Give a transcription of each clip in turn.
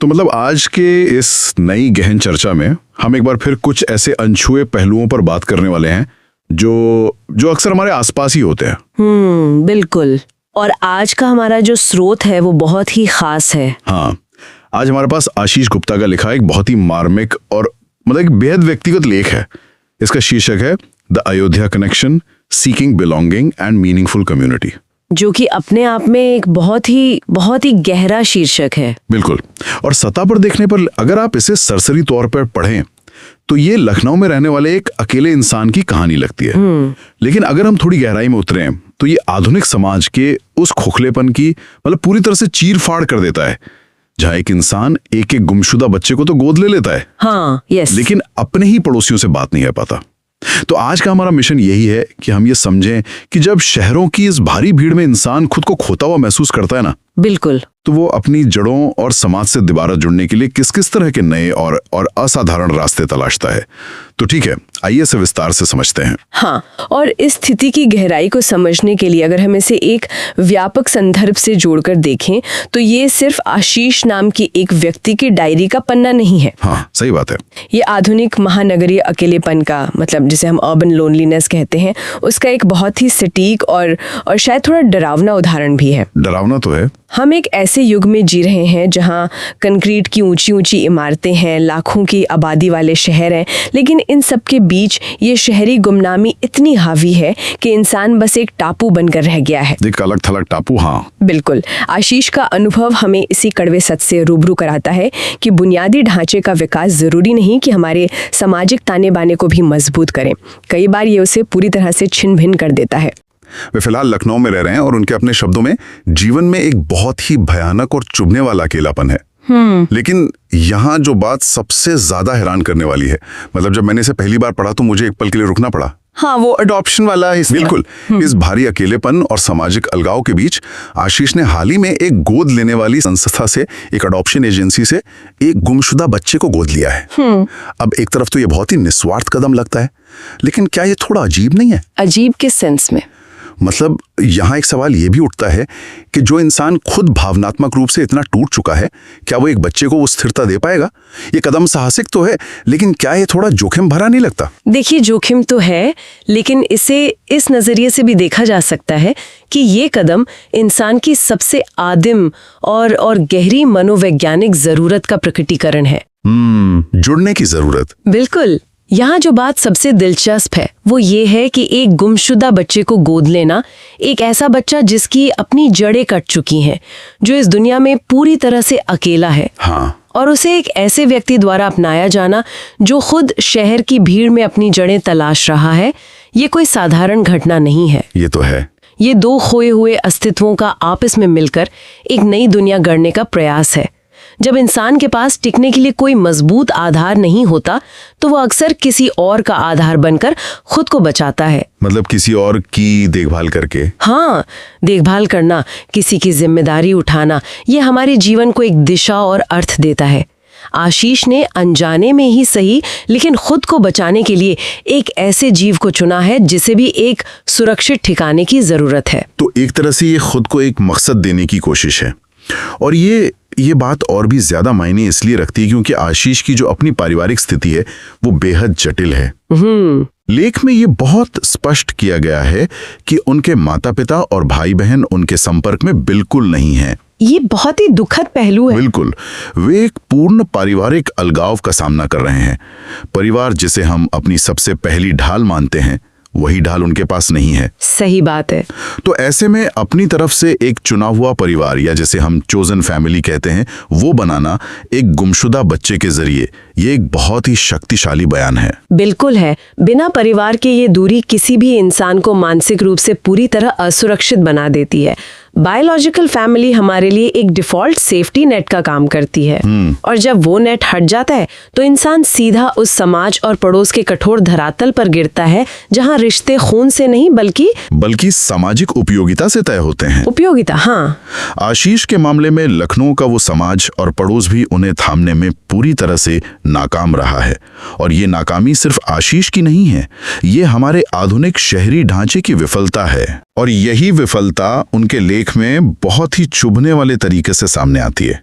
तो मतलब आज के इस नई गहन चर्चा में हम एक बार फिर कुछ ऐसे अनछुए पहलुओं पर बात करने वाले हैं जो जो अक्सर हमारे आसपास ही होते हैं। बिल्कुल। और आज का हमारा जो स्रोत है वो बहुत ही खास है। हाँ, आज हमारे पास आशीष गुप्ता का लिखा एक बहुत ही मार्मिक और मतलब एक बेहद व्यक्तिगत लेख है। इसका शीर्षक है the Ayodhya connection, seeking belonging and meaningful community, जो कि अपने आप में एक बहुत ही गहरा शीर्षक है। बिल्कुल। और सतह पर देखने पर अगर आप इसे सरसरी तौर पर पढ़ें तो ये लखनऊ में रहने वाले एक अकेले इंसान की कहानी लगती है। लेकिन अगर हम थोड़ी गहराई में उतरें तो ये आधुनिक समाज के उस खोखलेपन की मतलब पूरी तरह से चीर फाड़ कर देता है, जहाँ एक इंसान एक एक गुमशुदा बच्चे को तो गोद ले लेता है, हाँ, यस, लेकिन अपने ही पड़ोसियों से बात नहीं कर पाता। तो आज का हमारा मिशन यही है कि हम ये समझें कि जब शहरों की इस भारी भीड़ में इंसान खुद को खोता हुआ महसूस करता है ना, बिल्कुल, तो वो अपनी जड़ों और समाज से दोबारा जुड़ने के लिए किस किस तरह के नए और असाधारण रास्ते तलाशता है। तो ठीक है, आइए इसे विस्तार से समझते हैं। हाँ, और इस स्थिति की गहराई को समझने के लिए अगर हम इसे एक व्यापक संदर्भ से जोड़कर देखें तो ये सिर्फ आशीष नाम की एक व्यक्ति की डायरी का पन्ना नहीं है। हाँ, सही बात है। ये आधुनिक महानगरीय अकेलेपन का मतलब जिसे हम अर्बन लोनलीनेस कहते हैं, उसका एक बहुत ही सटीक और शायद थोड़ा डरावना उदाहरण भी है। डरावना तो है। हम एक ऐसे युग में जी रहे हैं जहां कंक्रीट की ऊंची ऊंची इमारतें हैं, लाखों की आबादी वाले शहर हैं, लेकिन इन सब के बीच ये शहरी गुमनामी इतनी हावी है कि इंसान बस एक टापू बनकर रह गया है। एक अलग थलग टापू। हाँ, बिल्कुल। आशीष का अनुभव हमें इसी कड़वे सच से रूबरू कराता है कि बुनियादी ढांचे का विकास जरूरी नहीं कि हमारे सामाजिक ताने बाने को भी मजबूत करे। कई बार ये उसे पूरी तरह से छिन्न भिन्न कर देता है। वे फिलहाल लखनऊ में रह रहे हैं और उनके अपने शब्दों में जीवन में एक बहुत ही भयानक और चुभने वाला अकेलापन है। लेकिन यहाँ जो बात सबसे ज्यादा हैरान करने वाली है, मतलब जब मैंने इसे पहली बार पढ़ा तो मुझे एक पल के लिए रुकना पड़ा। हाँ, वो अडॉप्शन वाला हिस्सा। बिल्कुल। इस भारी अकेलेपन और सामाजिक अलगाव के बीच आशीष ने हाल ही में एक गोद लेने वाली संस्था से, एक अडॉप्शन एजेंसी से एक गुमशुदा बच्चे को गोद लिया है। अब एक तरफ तो ये बहुत ही निस्वार्थ कदम लगता है, लेकिन क्या ये थोड़ा अजीब नहीं है? अजीब किस सेंस में? मतलब यहाँ एक सवाल ये भी उठता है कि जो इंसान खुद भावनात्मक रूप से इतना टूट चुका है, क्या वो एक बच्चे को वो स्थिरता दे पाएगा? ये कदम साहसिक तो है, लेकिन क्या ये थोड़ा जोखिम भरा नहीं लगता? देखिए, जोखिम तो है, लेकिन इसे इस नजरिए से भी देखा जा सकता है कि ये कदम इंसान की सबसे आदिम और गहरी मनोवैज्ञानिक जरूरत का प्रकटीकरण है। जुड़ने की जरूरत। बिल्कुल। यहाँ जो बात सबसे दिलचस्प है वो ये है कि एक गुमशुदा बच्चे को गोद लेना, एक ऐसा बच्चा जिसकी अपनी जड़ें कट चुकी हैं, जो इस दुनिया में पूरी तरह से अकेला है। हाँ। और उसे एक ऐसे व्यक्ति द्वारा अपनाया जाना जो खुद शहर की भीड़ में अपनी जड़ें तलाश रहा है, ये कोई साधारण घटना नहीं है। ये तो है। ये दो खोए हुए अस्तित्वों का आपस में मिलकर एक नई दुनिया गढ़ने का प्रयास है। जब इंसान के पास टिकने के लिए कोई मजबूत आधार नहीं होता तो वो अक्सर किसी और का आधार बनकर खुद को बचाता है। मतलब किसी और की देखभाल करके। हाँ, देखभाल करना, किसी की जिम्मेदारी उठाना, ये हमारे जीवन को एक दिशा और अर्थ देता है। आशीष ने अनजाने में ही सही, लेकिन खुद को बचाने के लिए एक ऐसे जीव को चुना है जिसे भी एक सुरक्षित ठिकाने की जरूरत है। तो एक तरह से ये खुद को एक मकसद देने की कोशिश है। और ये बात और भी ज्यादा मायने इसलिए रखती है क्योंकि आशीष की जो अपनी पारिवारिक स्थिति है वो बेहद जटिल है। लेख में ये बहुत स्पष्ट किया गया है कि उनके माता पिता और भाई बहन उनके संपर्क में बिल्कुल नहीं हैं। ये बहुत ही दुखद पहलू है। बिल्कुल। वे एक पूर्ण पारिवारिक अलगाव का सामना कर रहे हैं। परिवार जिसे हम अपनी सबसे पहली ढाल मानते हैं, वही ढाल उनके पास नहीं है। सही बात है। तो ऐसे में अपनी तरफ से एक चुना हुआ परिवार, या जिसे हम चोजन फैमिली कहते हैं, वो बनाना एक गुमशुदा बच्चे के जरिए, ये एक बहुत ही शक्तिशाली बयान है। बिल्कुल है। बिना परिवार के ये दूरी किसी भी इंसान को मानसिक रूप से पूरी तरह असुरक्षित बना देती है। बायोलॉजिकल फैमिली हमारे लिए एक डिफॉल्ट सेफ्टी नेट का काम करती है, और जब वो नेट हट जाता है तो इंसान सीधा उस समाज और पड़ोस के कठोर धरातल पर गिरता है जहां रिश्ते खून से नहीं बल्कि सामाजिक उपयोगिता से तय होते हैं। उपयोगिता, हाँ। आशीष के मामले में लखनऊ का वो समाज और पड़ोस भी उन्हें थामने में पूरी तरह से नाकाम रहा है। और ये नाकामी सिर्फ आशीष की नहीं है, ये हमारे आधुनिक शहरी ढांचे की विफलता है। और यही विफलता उनके लेख में बहुत ही चुभने वाले तरीके से सामने आती है।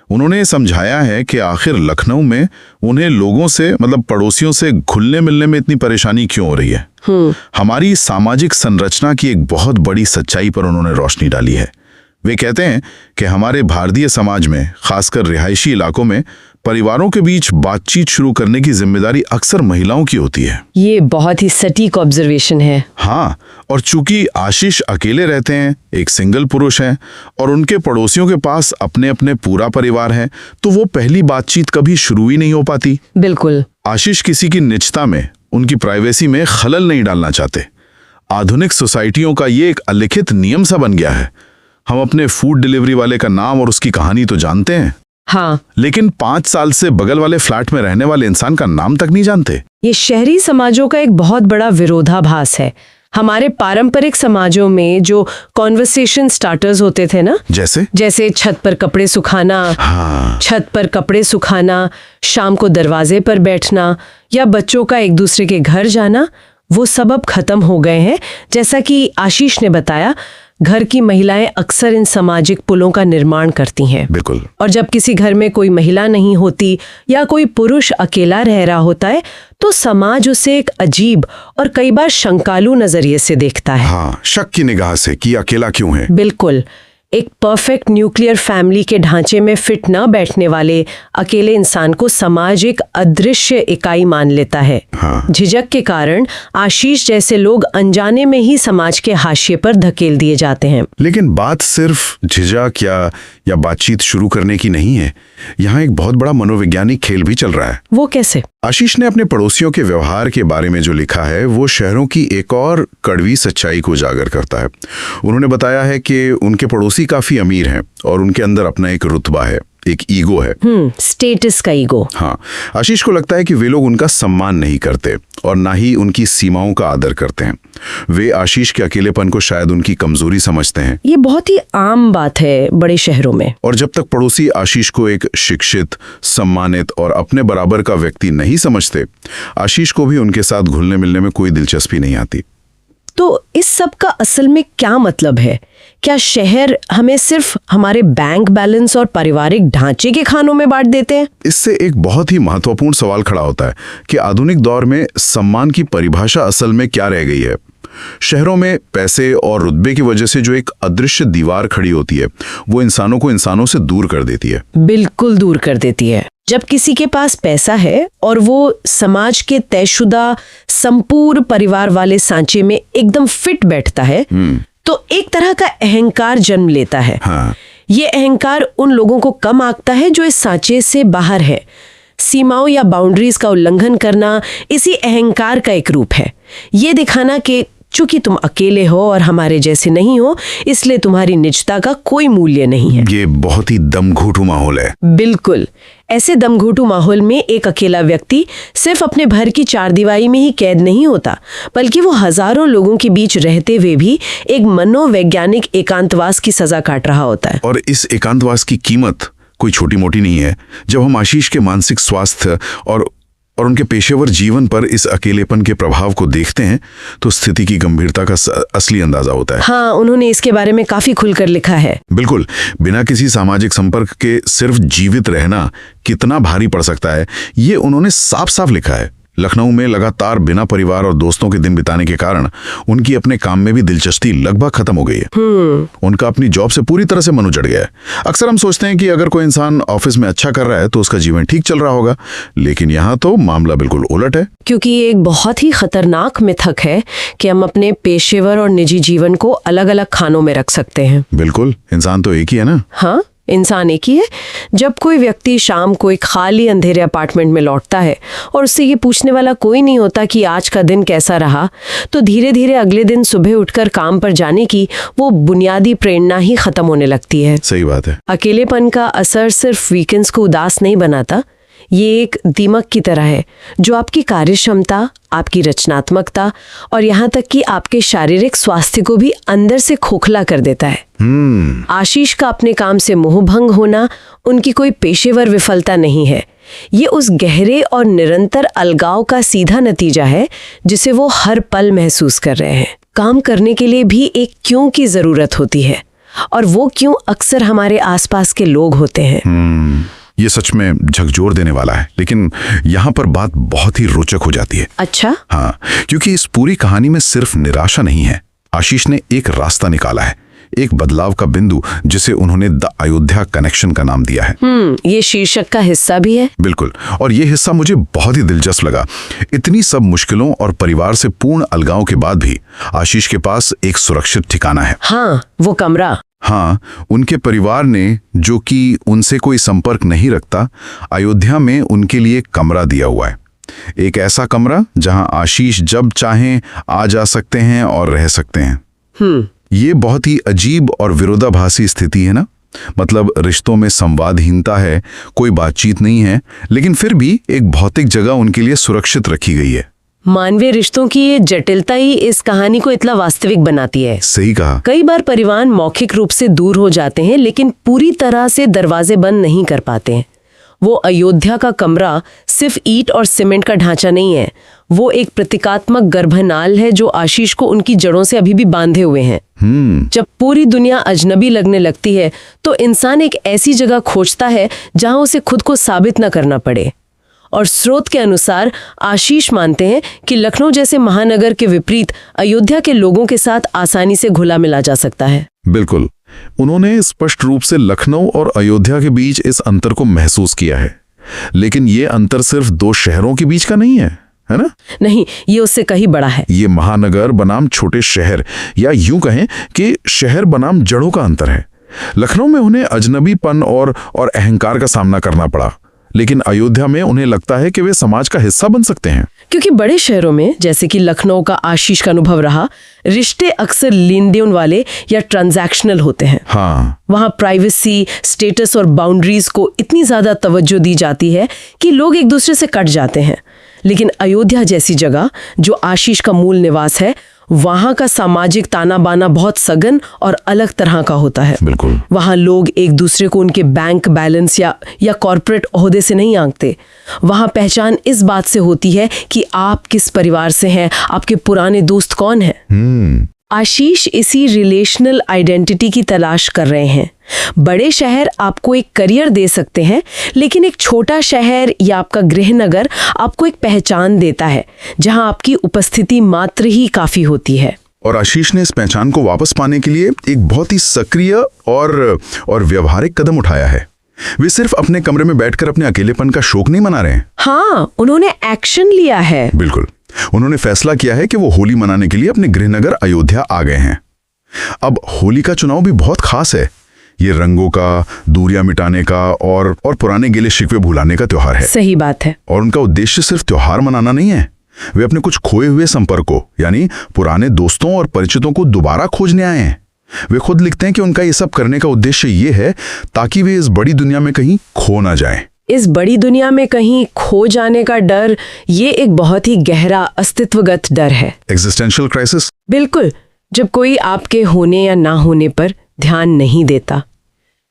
उन्होंने समझाया है कि आखिर लखनऊ में उन्हें लोगों से मतलब पड़ोसियों से घुलने मिलने में इतनी परेशानी क्यों हो रही है। हमारी सामाजिक संरचना की एक बहुत बड़ी सच्चाई पर उन्होंने रोशनी डाली है। वे कहते हैं कि हमारे भारतीय समाज में, खासकर रिहायशी इलाकों में, परिवारों के बीच बातचीत शुरू करने की जिम्मेदारी अक्सर महिलाओं की होती है। ये बहुत ही सटीक ऑब्जर्वेशन है। हाँ, और चूंकि आशीष अकेले रहते हैं, एक सिंगल पुरुष हैं और उनके पड़ोसियों के पास अपने अपने पूरा परिवार है, तो वो पहली बातचीत कभी शुरू ही नहीं हो पाती। बिल्कुल। आशीष किसी की निजता में, उनकी प्राइवेसी में खलल नहीं डालना चाहते। आधुनिक सोसाइटियों का ये एक अलिखित नियम सा बन गया है। हम अपने फूड डिलीवरी वाले का नाम और उसकी कहानी तो जानते हैं, हाँ, लेकिन 5 साल से बगल वाले फ्लैट में रहने वाले इंसान का नाम तक नहीं जानते। ये शहरी समाजों का एक बहुत बड़ा विरोधाभास है। हमारे पारंपरिक समाजों में जो कॉन्वर्सेशन स्टार्टर्स होते थे ना, जैसे छत पर कपड़े सुखाना, हाँ। छत पर कपड़े सुखाना, शाम को दरवाजे पर बैठना या बच्चों का एक दूसरे के घर जाना, वो सब अब खत्म हो गए हैं। जैसा कि आशीष ने बताया, घर की महिलाएं अक्सर इन सामाजिक पुलों का निर्माण करती हैं। बिल्कुल। और जब किसी घर में कोई महिला नहीं होती या कोई पुरुष अकेला रह रहा होता है, तो समाज उसे एक अजीब और कई बार शंकालु नजरिए से देखता है। हाँ, शक की निगाह से कि अकेला क्यों है। बिल्कुल। एक परफेक्ट न्यूक्लियर फैमिली के ढांचे में फिट न बैठने वाले अकेले इंसान को समाज एक अदृश्य इकाई मान लेता है। हाँ। झिझक के कारण आशीष जैसे लोग अनजाने में ही समाज के हाशिए पर धकेल दिए जाते हैं। लेकिन बात सिर्फ झिझक या बातचीत शुरू करने की नहीं है। यहाँ एक बहुत बड़ा मनोवैज्ञानिक खेल भी चल रहा है। वो कैसे? आशीष ने अपने पड़ोसियों के व्यवहार के बारे में जो लिखा है, वो शहरों की एक और कड़वी सच्चाई को उजागर करता है। उन्होंने बताया है कि उनके पड़ोसी काफी अमीर हैं और उनके अंदर अपना एक रुतबा है, एक ईगो है। स्टेटस का ईगो। हाँ, आशीष को लगता है कि वे लोग उनका सम्मान नहीं करते और ना ही उनकी सीमाओं का आदर करते हैं। वे आशीष के अकेलेपन को शायद उनकी कमजोरी समझते हैं। ये बहुत ही आम बात है बड़े शहरों में। और जब तक पड़ोसी आशीष को एक शिक्षित, सम्मानित और अपने बराबर का व्यक्ति नहीं समझते, आशीष को भी उनके साथ घुलने मिलने में कोई दिलचस्पी नहीं आती। तो इस सब का असल में क्या मतलब है? क्या शहर हमें सिर्फ हमारे बैंक बैलेंस और पारिवारिक ढांचे के खानों में बांट देते हैं? इससे एक बहुत ही महत्वपूर्ण सवाल खड़ा होता है कि आधुनिक दौर में सम्मान की परिभाषा असल में क्या रह गई है। शहरों में पैसे और रुतबे की वजह से जो एक अदृश्य दीवार खड़ी होती है, वो इंसानों को इंसानों से दूर कर देती है। बिल्कुल दूर कर देती है। जब किसी के पास पैसा है और वो समाज के तयशुदा संपूर्ण परिवार वाले सांचे में एकदम फिट बैठता है, तो एक तरह का अहंकार जन्म लेता है। हाँ। ये अहंकार उन लोगों को कम आंकता है जो इस सांचे से बाहर है। सीमाओं या बाउंड्रीज का उल्लंघन करना इसी अहंकार का एक रूप है। ये दिखाना कि चूंकि तुम अकेले हो और हमारे जैसे नहीं हो, इसलिए तुम्हारी निजता का कोई मूल्य नहीं है। ये बहुत ही दमघोटू माहौल है। बिल्कुल। ऐसे दमघोटू माहौल में एक अकेला व्यक्ति सिर्फ अपने घर की चारदीवारी में ही कैद नहीं होता, बल्कि वो हजारों लोगों के बीच रहते हुए भी एक मनोवैज्ञानिक एकांतवास की सजा काट रहा होता है। और इस एकांतवास की कीमत कोई छोटी मोटी नहीं है। जब हम आशीष के मानसिक स्वास्थ्य और उनके पेशेवर जीवन पर इस अकेलेपन के प्रभाव को देखते हैं, तो स्थिति की गंभीरता का असली अंदाजा होता है। हाँ, उन्होंने इसके बारे में काफी खुलकर लिखा है। बिल्कुल। बिना किसी सामाजिक संपर्क के सिर्फ जीवित रहना कितना भारी पड़ सकता है, ये उन्होंने साफ साफ लिखा है। लखनऊ में लगातार बिना परिवार और दोस्तों के दिन बिताने के कारण उनकी अपने काम में भी दिलचस्पी लगभग खत्म हो गई है। उनका अपनी जॉब से पूरी तरह से मन उजड़ गया है। अक्सर हम सोचते हैं कि अगर कोई इंसान ऑफिस में अच्छा कर रहा है तो उसका जीवन ठीक चल रहा होगा, लेकिन यहाँ तो मामला बिल्कुल उलट है। क्योंकि ये एक बहुत ही खतरनाक मिथक है कि हम अपने पेशेवर और निजी जीवन को अलग अलग खानों में रख सकते हैं। बिल्कुल, इंसान तो एक ही है ना। हाँ, इंसान एक ही है। जब कोई व्यक्ति शाम को एक खाली अंधेरे अपार्टमेंट में लौटता है और उससे ये पूछने वाला कोई नहीं होता कि आज का दिन कैसा रहा, तो धीरे धीरे अगले दिन सुबह उठकर काम पर जाने की वो बुनियादी प्रेरणा ही खत्म होने लगती है। सही बात है। अकेलेपन का असर सिर्फ वीकेंड्स को उदास नहीं बनाता, ये एक दीमक की तरह है जो आपकी कार्यक्षमता, आपकी रचनात्मकता और यहाँ तक कि आपके शारीरिक स्वास्थ्य को भी अंदर से खोखला कर देता है। आशीष का अपने काम से मोहभंग होना उनकी कोई पेशेवर विफलता नहीं है। ये उस गहरे और निरंतर अलगाव का सीधा नतीजा है जिसे वो हर पल महसूस कर रहे हैं। काम करने के लिए भी एक क्यों की जरूरत होती है। और वो क्यों अक्सर हमारे आसपास के लोग होते हैं। ये सच में झकझोर देने वाला है, लेकिन यहाँ पर बात बहुत ही रोचक हो जाती है। अच्छा? हाँ, क्योंकि इस पूरी कहानी में सिर्फ निराशा नहीं है। आशीष ने एक रास्ता निकाला है, एक बदलाव का बिंदु, जिसे उन्होंने द अयोध्या कनेक्शन का नाम दिया है। ये शीर्षक का हिस्सा भी है। बिल्कुल, और ये हिस्सा मुझे बहुत ही दिलचस्प लगा। इतनी सब मुश्किलों और परिवार से पूर्ण अलगाव के बाद भी आशीष के पास एक सुरक्षित ठिकाना है। हाँ, वो कमरा। हाँ, उनके परिवार ने, जो कि उनसे कोई संपर्क नहीं रखता, अयोध्या में उनके लिए कमरा दिया हुआ है। एक ऐसा कमरा जहां आशीष जब चाहें आ जा सकते हैं और रह सकते हैं। ये बहुत ही अजीब और विरोधाभासी स्थिति है ना। मतलब रिश्तों में संवादहीनता है, कोई बातचीत नहीं है, लेकिन फिर भी एक भौतिक जगह उनके लिए सुरक्षित रखी गई है। मानवीय रिश्तों की ये जटिलता ही इस कहानी को इतना वास्तविक बनाती है। सही कहा। कई बार परिवार मौखिक रूप से दूर हो जाते हैं, लेकिन पूरी तरह से दरवाजे बंद नहीं कर पाते हैं। वो अयोध्या का कमरा सिर्फ ईंट और सीमेंट का ढांचा नहीं है, वो एक प्रतीकात्मक गर्भनाल है जो आशीष को उनकी जड़ों से अभी भी बांधे हुए हैं। जब पूरी दुनिया अजनबी लगने लगती है, तो इंसान एक ऐसी जगह खोजता है जहां उसे खुद को साबित न करना पड़े। और स्रोत के अनुसार आशीष मानते हैं कि लखनऊ जैसे महानगर के विपरीत अयोध्या के लोगों के साथ आसानी से घुला मिला जा सकता है। बिल्कुल, उन्होंने स्पष्ट रूप से लखनऊ और अयोध्या के बीच इस अंतर को महसूस किया है। लेकिन ये अंतर सिर्फ दो शहरों के बीच का नहीं है ना? नहीं, ये उससे कहीं बड़ा है। ये महानगर बनाम छोटे शहर, या यूं कहें कि शहर बनाम जड़ों का अंतर है। लखनऊ में उन्हें अजनबीपन और अहंकार का सामना करना पड़ा, लेकिन अयोध्या में उन्हें लगता है कि वे समाज का हिस्सा बन सकते हैं। क्योंकि बड़े शहरों में, जैसे कि लखनऊ का आशीष का अनुभव रहा, रिश्ते अक्सर लेन देन वाले या ट्रांजैक्शनल होते हैं। हाँ, वहाँ प्राइवेसी, स्टेटस और बाउंड्रीज को इतनी ज्यादा तवज्जो दी जाती है कि लोग एक दूसरे से कट जाते हैं। लेकिन अयोध्या जैसी जगह, जो आशीष का मूल निवास है, वहाँ का सामाजिक ताना बाना बहुत सघन और अलग तरह का होता है। बिल्कुल। वहाँ लोग एक दूसरे को उनके बैंक बैलेंस या कॉर्पोरेट ओहदे से नहीं आंकते। वहाँ पहचान इस बात से होती है कि आप किस परिवार से हैं, आपके पुराने दोस्त कौन हैं। आशीष इसी रिलेशनल आइडेंटिटी की तलाश कर रहे हैं। बड़े शहर आपको एक करियर दे सकते हैं, लेकिन एक छोटा शहर या आपका गृहनगर आपको एक पहचान देता है, जहां आपकी उपस्थिति मात्र ही काफी होती है। और आशीष ने इस पहचान को वापस पाने के लिए एक बहुत ही सक्रिय और व्यवहारिक कदम उठाया है। वे सिर्फ अपने कमरे में बैठकर अपने अकेलेपन का शोक नहीं मना रहे हैं। हाँ, उन्होंने एक्शन लिया है। बिल्कुल, उन्होंने फैसला किया है कि वो होली मनाने के लिए अपने गृहनगर अयोध्या आ गए हैं। अब होली का चुनाव भी बहुत खास है। ये रंगों का, दूरियां मिटाने का और पुराने गिले शिकवे भुलाने का त्योहार है। सही बात है। और उनका उद्देश्य सिर्फ त्योहार मनाना नहीं है, वे अपने कुछ खोए हुए संपर्क को, यानी पुराने दोस्तों और परिचितों को दोबारा खोजने आए हैं। वे खुद लिखते हैं कि उनका ये सब करने का उद्देश्य ये है ताकि वे इस बड़ी दुनिया में कहीं खो ना जाएं। इस बड़ी दुनिया में कहीं खो जाने का डर, ये एक बहुत ही गहरा अस्तित्वगत डर है। Existential crisis. बिल्कुल, जब कोई आपके होने या ना होने पर ध्यान नहीं देता,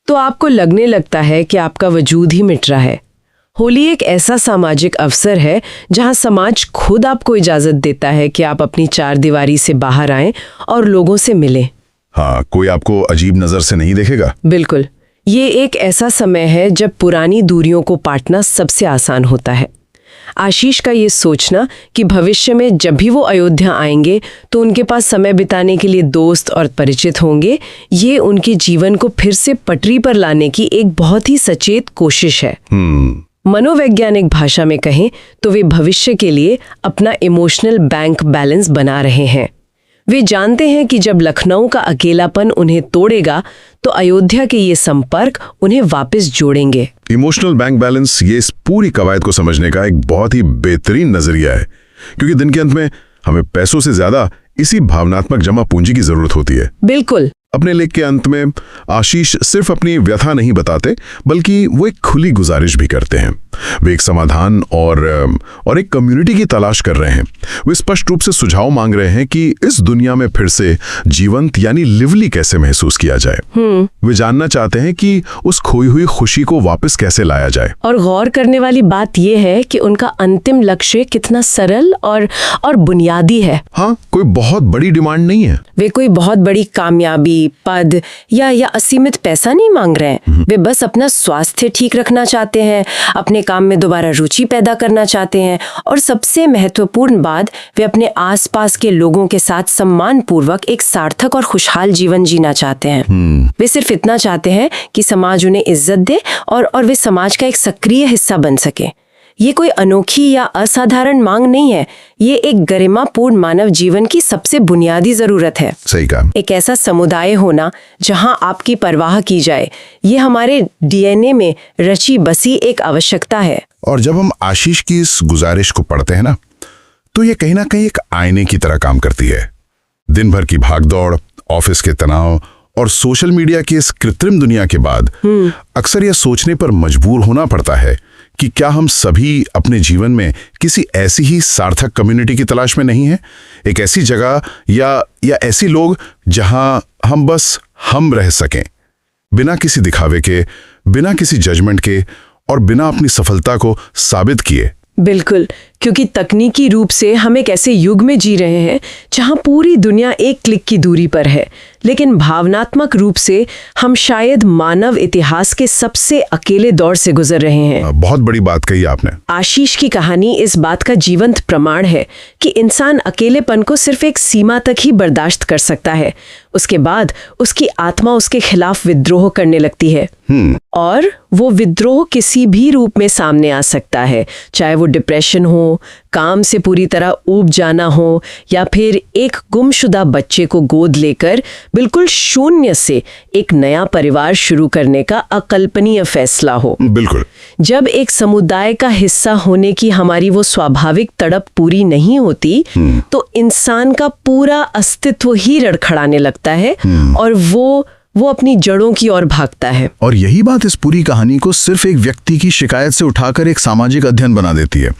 तो आपको लगने लगता है कि आपका वजूद ही मिट रहा है। होली एक ऐसा सामाजिक अवसर है जहां समाज खुद आपको इजाजत देता है कि आप अपनी चार दीवारी से बाहर आएं और लोगों से मिलें। हाँ, कोई आपको अजीब नजर से नहीं देखेगा। बिल्कुल, ये एक ऐसा समय है जब पुरानी दूरियों को पाटना सबसे आसान होता है। आशीष का ये सोचना कि भविष्य में जब भी वो अयोध्या आएंगे तो उनके पास समय बिताने के लिए दोस्त और परिचित होंगे, ये उनके जीवन को फिर से पटरी पर लाने की एक बहुत ही सचेत कोशिश है। मनोवैज्ञानिक भाषा में कहें तो वे भविष्य के लिए अपना इमोशनल बैंक बैलेंस बना रहे हैं। वे जानते हैं कि जब लखनऊ का अकेलापन उन्हें तोड़ेगा तो अयोध्या के ये संपर्क उन्हें वापस जोड़ेंगे। इमोशनल बैंक बैलेंस, ये इस पूरी कवायद को समझने का एक बहुत ही बेहतरीन नजरिया है, क्योंकि दिन के अंत में हमें पैसों से ज्यादा इसी भावनात्मक जमा पूंजी की जरूरत होती है। बिल्कुल। अपने लेख के अंत में आशीष सिर्फ अपनी व्यथा नहीं बताते, बल्कि वो एक खुली गुजारिश भी करते हैं। वे एक समाधान और एक कम्युनिटी की तलाश कर रहे हैं। वे स्पष्ट रूप से सुझाव मांग रहे हैं कि इस दुनिया में फिर से जीवंत यानी लिवली कैसे महसूस किया जाए। वे जानना चाहते हैं कि उस खोई हुई खुशी को वापस कैसे लाया जाए। और गौर करने वाली बात यह है कि उनका अंतिम लक्ष्य कितना सरल और बुनियादी है। हाँ, कोई बहुत बड़ी डिमांड नहीं है। वे कोई बहुत बड़ी कामयाबी, पद या असीमित पैसा नहीं मांग रहे हैं। वे बस अपना स्वास्थ्य ठीक रखना चाहते हैं, अपने काम में दोबारा रुचि पैदा करना चाहते हैं, और सबसे महत्वपूर्ण बात, वे अपने आसपास के लोगों के साथ सम्मान पूर्वक एक सार्थक और खुशहाल जीवन जीना चाहते हैं। वे सिर्फ इतना चाहते हैं कि समाज उन्हें इज्जत दे और वे समाज का एक सक्रिय हिस्सा बन सके। ये कोई अनोखी या असाधारण मांग नहीं है, ये एक गरिमापूर्ण मानव जीवन की सबसे बुनियादी जरूरत है। सही कहा। एक ऐसा समुदाय होना जहां आपकी परवाह की जाए, ये हमारे डीएनए में रची बसी एक आवश्यकता है। और जब हम आशीष की इस गुजारिश को पढ़ते हैं तो ये कहीं ना कहीं एक आईने की तरह काम करती है। दिन भर की भागदौड़, ऑफिस के तनाव और सोशल मीडिया की इस कृत्रिम दुनिया के बाद अक्सर यह सोचने पर मजबूर होना पड़ता है कि क्या हम सभी अपने जीवन में किसी ऐसी ही सार्थक कम्युनिटी की तलाश में नहीं हैं? एक ऐसी जगह या ऐसी लोग जहां हम बस हम रह सकें, बिना किसी दिखावे के, बिना किसी जजमेंट के और बिना अपनी सफलता को साबित किए। बिल्कुल, क्योंकि तकनीकी रूप से हम एक ऐसे युग में जी रहे हैं जहां पूरी दुनिया एक क्लिक की दूरी पर है, लेकिन भावनात्मक रूप से हम शायद मानव इतिहास के सबसे अकेले दौर से गुजर रहे हैं। बहुत बड़ी बात कही आपने। आशीष की कहानी इस बात का जीवंत प्रमाण है कि इंसान अकेलेपन को सिर्फ एक सीमा तक ही बर्दाश्त कर सकता है। उसके बाद उसकी आत्मा उसके खिलाफ विद्रोह करने लगती है, और वो विद्रोह किसी भी रूप में सामने आ सकता है, चाहे वो डिप्रेशन हो, काम से पूरी तरह ऊब जाना हो, या फिर एक गुमशुदा बच्चे को गोद लेकर बिल्कुल शून्य से एक नया परिवार शुरू करने का अकल्पनीय फैसला हो। बिल्कुल। जब एक समुदाय का हिस्सा होने की हमारी वो स्वाभाविक तड़प पूरी नहीं होती, तो इंसान का पूरा अस्तित्व ही रड़खड़ाने लगता है और वो अपनी जड़ों की ओर भागता है। और यही बात इस पूरी कहानी को सिर्फ एक व्यक्ति की शिकायत से उठाकर एक सामाजिक अध्ययन बना देती है।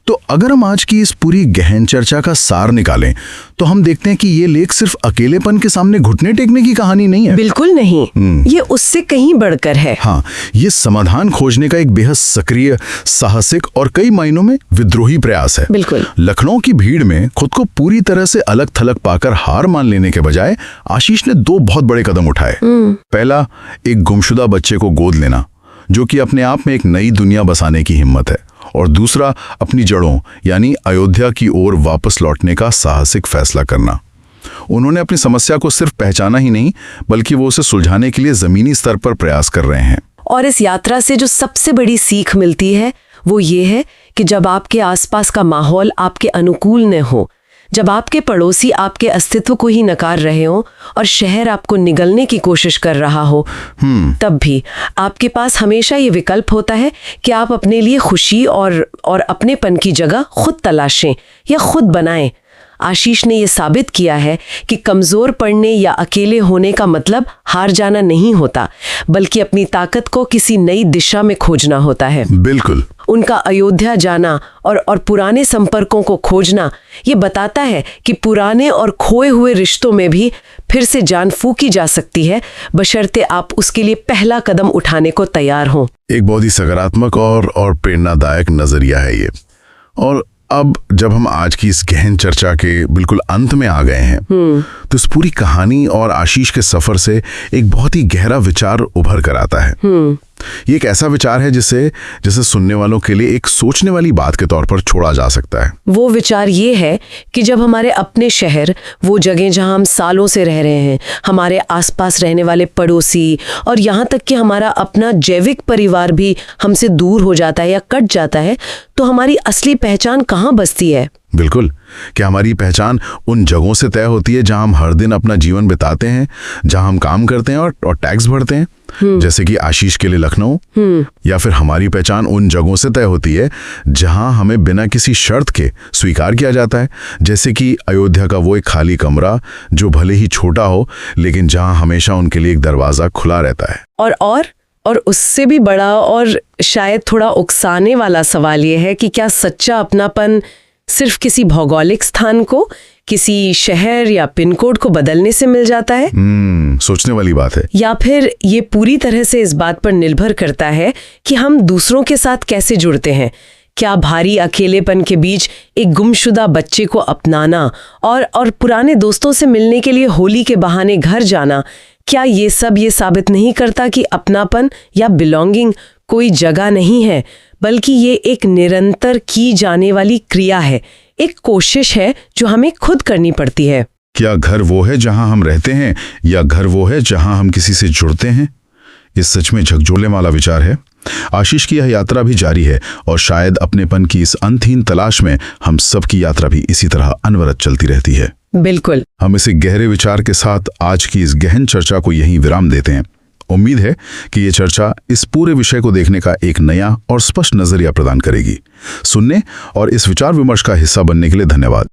तो अगर हम आज की इस पूरी गहन चर्चा का सार निकालें तो हम देखते हैं कि ये लेख सिर्फ अकेलेपन के सामने घुटने टेकने की कहानी नहीं है। बिल्कुल नहीं, ये उससे कहीं बढ़कर है। हाँ, ये समाधान खोजने का एक बेहद सक्रिय, साहसिक और कई मायनों में विद्रोही प्रयास है। बिल्कुल। लखनऊ की भीड़ में खुद को पूरी तरह से अलग थलग पाकर हार मान लेने के बजाय आशीष ने 2 बहुत बड़े कदम उठाए। पहला, एक गुमशुदा बच्चे को गोद लेना, जो कि अपने आप में एक नई दुनिया बसाने की हिम्मत है, और दूसरा, अपनी जड़ों यानी अयोध्या की ओर वापस लौटने का साहसिक फैसला करना। उन्होंने अपनी समस्या को सिर्फ पहचाना ही नहीं, बल्कि वो उसे सुलझाने के लिए जमीनी स्तर पर प्रयास कर रहे हैं। और इस यात्रा से जो सबसे बड़ी सीख मिलती है वो ये है कि जब आपके आसपास का माहौल आपके अनुकूल न हो, जब आपके पड़ोसी आपके अस्तित्व को ही नकार रहे हो और शहर आपको निगलने की कोशिश कर रहा हो, तब भी आपके पास हमेशा ये विकल्प होता है कि आप अपने लिए खुशी और अपनेपन की जगह खुद तलाशें या खुद बनाएं। आशीष ने ये साबित किया है कि कमजोर पड़ने या अकेले होने का मतलब हार जाना नहीं होता, बल्कि अपनी ताकत को किसी नई दिशा में खोजना होता है। बिल्कुल। उनका अयोध्या जाना और पुराने संपर्कों को खोजना ये बताता है कि पुराने और खोए हुए रिश्तों में भी फिर से जान फूंकी जा सकती है, बशर्ते आप उसके लिए पहला कदम उठाने को तैयार हों। एक बहुत ही सकारात्मक और प्रेरणादायक नजरिया है ये। और अब जब हम आज की इस गहन चर्चा के बिल्कुल अंत में आ गए हैं, तो इस पूरी कहानी और आशीष के सफर से एक बहुत ही गहरा विचार उभर कर आता है। ये एक ऐसा विचार है जिसे सुनने वालों के लिए एक सोचने वाली बात के तौर पर छोड़ा जा सकता है। वो विचार ये है कि जब हमारे अपने शहर, वो जगह जहां हम सालों से रह रहे हैं, हमारे आसपास रहने वाले पड़ोसी और यहाँ तक कि हमारा अपना जैविक परिवार भी हमसे दूर हो जाता है या कट जाता है, तो हमारी असली पहचान कहाँ बसती है? बिल्कुल, कि हमारी पहचान उन जगहों से तय होती है जहां हम हर दिन अपना जीवन बिताते हैं, जहां हम काम करते हैं और टैक्स भरते हैं, जैसे कि आशीष के लिए लखनऊ। या फिर हमारी पहचान उन जगहों से तय होती है जहां हमें बिना किसी शर्त के स्वीकार किया जाता है, जैसे कि अयोध्या का वो एक खाली कमरा जो भले ही छोटा हो, लेकिन जहां हमेशा उनके लिए एक दरवाजा खुला रहता है। और और उससे भी बड़ा और शायद थोड़ा उकसाने वाला सवाल ये है कि क्या सच्चा अपनापन सिर्फ किसी भौगोलिक स्थान को, किसी शहर या पिन कोड को बदलने से मिल जाता है, सोचने वाली बात है। या फिर ये पूरी तरह से इस बात पर निर्भर करता है कि हम दूसरों के साथ कैसे जुड़ते हैं। क्या भारी अकेलेपन के बीच एक गुमशुदा बच्चे को अपनाना और पुराने दोस्तों से मिलने के लिए होली के बहाने घर जाना, क्या ये सब ये साबित नहीं करता कि अपनापन या बिलोंगिंग कोई जगह नहीं है, बल्कि ये एक निरंतर की जाने वाली क्रिया है, एक कोशिश है जो हमें खुद करनी पड़ती है। क्या घर वो है जहां हम रहते हैं या घर वो है जहां हम किसी से जुड़ते हैं? ये सच में झकझोरने वाला विचार है। आशीष की यह यात्रा भी जारी है और शायद अपनेपन की इस अंतहीन तलाश में हम सबकी यात्रा भी इसी तरह अनवरत चलती रहती है। बिल्कुल। हम इसे गहरे विचार के साथ आज की इस गहन चर्चा को यहीं विराम देते हैं। उम्मीद है कि ये चर्चा इस पूरे विषय को देखने का एक नया और स्पष्ट नजरिया प्रदान करेगी। सुनने और इस विचार विमर्श का हिस्सा बनने के लिए धन्यवाद।